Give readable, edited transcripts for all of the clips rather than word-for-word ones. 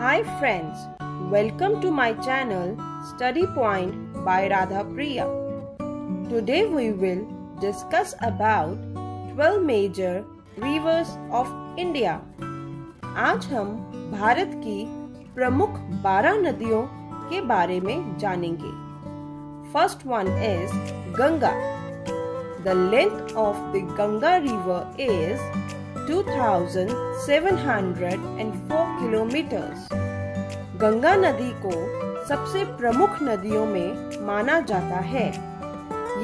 Hi friends, welcome to my channel Study Point by Radha Priya. Today we will discuss about 12 major rivers of India. आज हम भारत की प्रमुख 12 नदियों के बारे में जानेंगे. First one is Ganga. The length of the Ganga river is 2,704 kilometers. Ganga नदी को सबसे प्रमुख नदियों में माना जाता है.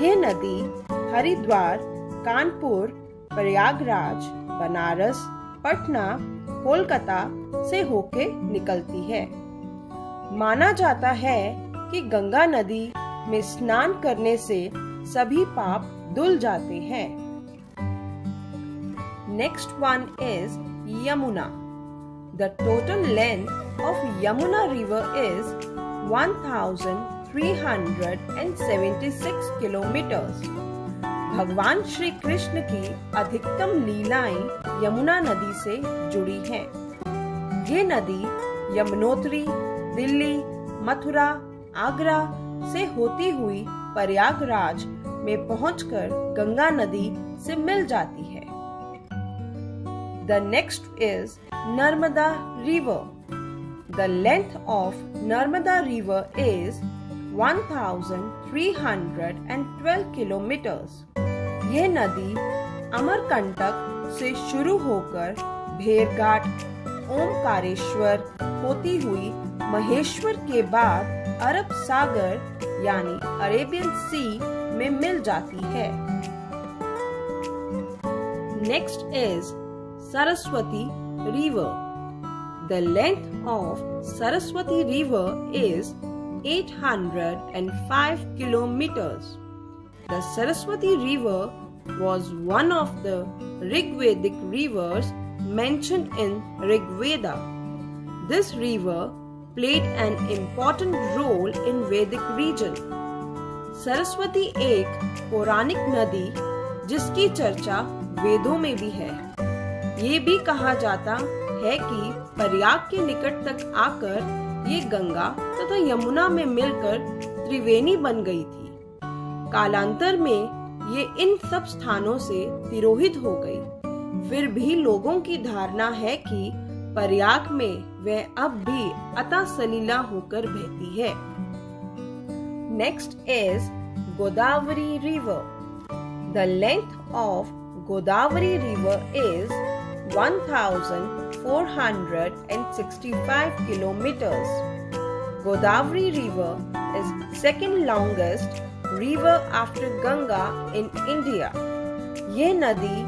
ये नदी हरिद्वार, कानपुर, प्रयागराज, बनारस, पटना, कोलकाता से होके निकलती है. माना जाता है कि गंगा नदी में स्नान करने से सभी पाप धुल जाते हैं. Next one is Yamuna. The total length of Yamuna river is 1,376 kilometers. भगवान श्री कृष्ण की अधिकतम लीलाएं यमुना नदी से जुड़ी हैं. ये नदी यमुनोत्री, दिल्ली, मथुरा, आगरा से होती हुई प्रयागराज में पहुंचकर गंगा नदी से मिल जाती है. The next is Narmada River. The length of Narmada River is 1,312 kilometers. ये नदी अमरकंटक से शुरू होकर भेड़घाट, ओमकारेश्वर होती हुई महेश्वर के बाद अरब सागर यानी अरेबियन सी में मिल जाती है. Next is Saraswati River. The length of Saraswati River is 805 kilometers. The Saraswati River was one of the Rigvedic rivers mentioned in Rigveda. This river played an important role in Vedic region. Saraswati एक पौराणिक नदी जिसकी चर्चा वेदों में भी है. ये भी कहा जाता है कि प्रयाग के निकट तक आकर ये गंगा तथा यमुना में मिलकर त्रिवेणी बन गई थी. कालांतर में ये इन सब स्थानों से तिरोहित हो गई. फिर भी लोगों की धारणा है कि प्रयाग में वह अब भी अतः सलीला होकर बहती है. Next is Godavari River. The length of Godavari River is 1,465 kilometers. Godavari River is second longest river after Ganga in India. ये नदी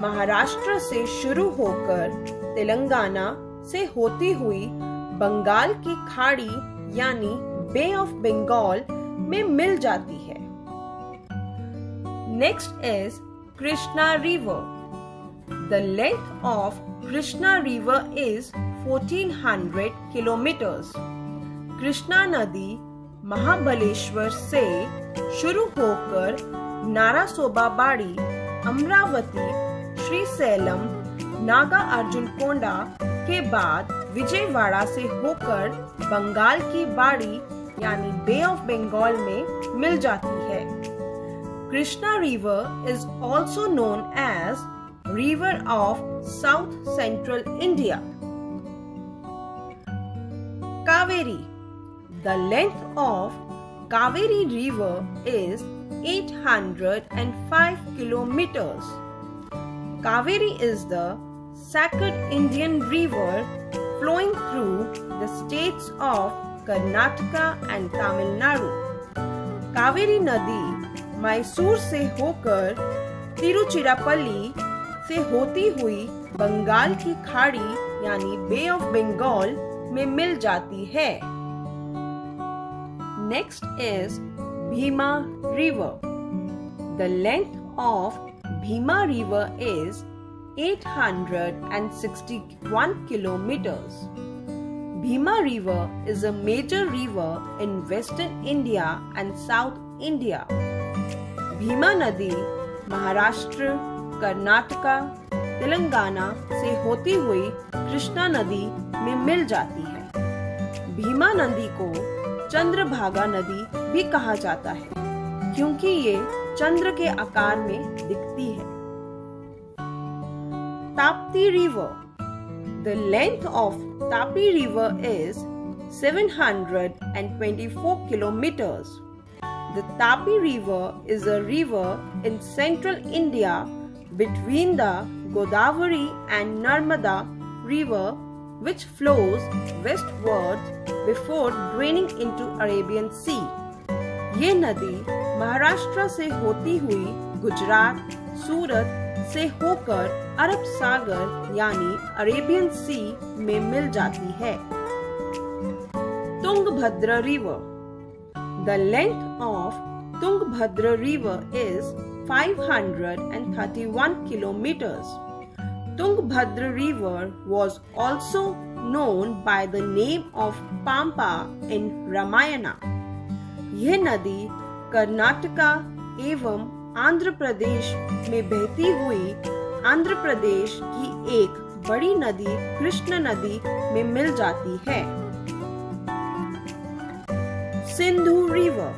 महाराष्ट्र से शुरू होकर तेलंगाना से होती हुई बंगाल की खाड़ी यानी बे ऑफ बंगाल में मिल जाती है. Next is Krishna River. The length of Krishna River is 1,400 kilometers. Krishna नदी महाबलेश्वर से शुरू होकर नारासोबाबाड़ी, अमरावती, श्रीसैलम, नागा अर्जुन कोंडा के बाद विजयवाड़ा से होकर बंगाल की बाड़ी यानी बे ऑफ बंगाल में मिल जाती है. Krishna river is also known as river of south central India. Kaveri. The length of Kaveri river is 805 kilometers. Kaveri is the sacred Indian river flowing through the states of Karnataka and Tamil Nadu. Kaveri नदी मैसूर से होकर तिरुचिरापल्ली से होती हुई बंगाल की खाड़ी यानी बे of Bengal में मिल जाती है. Next is Bhima River. The length of Bhima River is 861 kilometers. Bhima River is a major river in Western India and South India. Bhima नदी महाराष्ट्र, कर्नाटका, तेलंगाना से होती हुई कृष्णा नदी में मिल जाती है. भीमा नदी को चंद्रभागा नदी भी कहा जाता है, क्योंकि ये चंद्र के आकार में दिखती है। Tapti river. The length of Tapi River is 724 kilometers. The Tapi River is a river in central India between the Godavari and Narmada River, which flows westwards before draining into Arabian Sea. ये नदी महाराष्ट्र से होती हुई गुजरात, सूरत से होकर अरब सागर यानी Arabian सी में मिल जाती है। Tungabhadra river. The length of Tungbhadra River is 531 kilometers. Tungbhadra River was also known by the name of Pampa in Ramayana. यह नदी कर्नाटका एवं आंध्र प्रदेश में बहती हुई आंध्र प्रदेश की एक बड़ी नदी कृष्ण नदी में मिल जाती है। Sindhu river.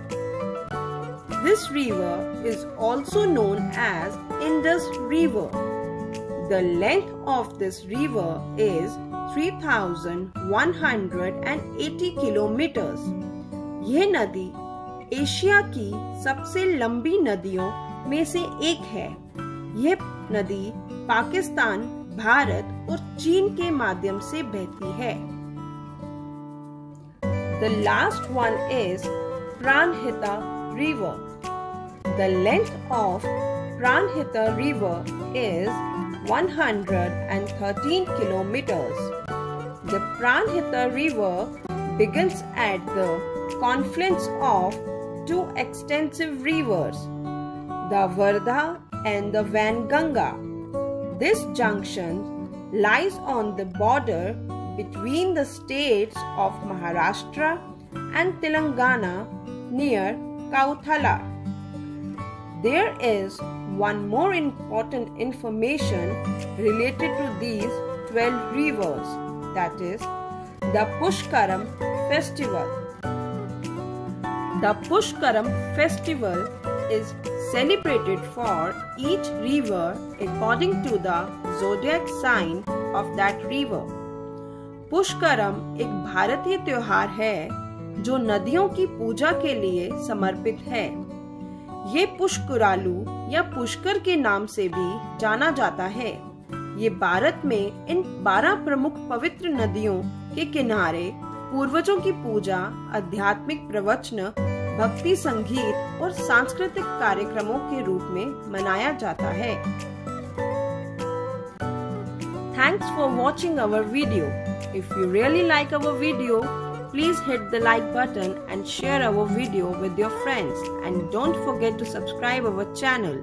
This river is also known as Indus River. The length of this river is 3,180 kilometers. यह नदी एशिया की सबसे लंबी नदियों में से एक है। यह नदी पाकिस्तान, भारत और चीन के माध्यम से बहती है। The last one is Pranhita River. The length of Pranhita River is 113 kilometers. The Pranhita River begins at the confluence of two extensive rivers, the Vardha and the Vanganga. This junction lies on the border between the states of Maharashtra and Telangana near Kauthala. There is one more important information related to these 12 rivers, that is the Pushkaram festival. The Pushkaram festival is celebrated for each river according to the zodiac sign of that river. Pushkaram एक भारतीय त्योहार है जो नदियों की पूजा के लिए समर्पित है। ये पुष्करालू या पुष्कर के नाम से भी जाना जाता है। ये भारत में इन 12 प्रमुख पवित्र नदियों के किनारे पूर्वजों की पूजा, आध्यात्मिक प्रवचन, भक्ति संगीत और सांस्कृतिक कार्यक्रमों के रूप में मनाया जाता है। Thanks for watching our video. If you really like our video, please hit the like button and share our video with your friends, and don't forget to subscribe our channel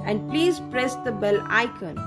and please press the bell icon.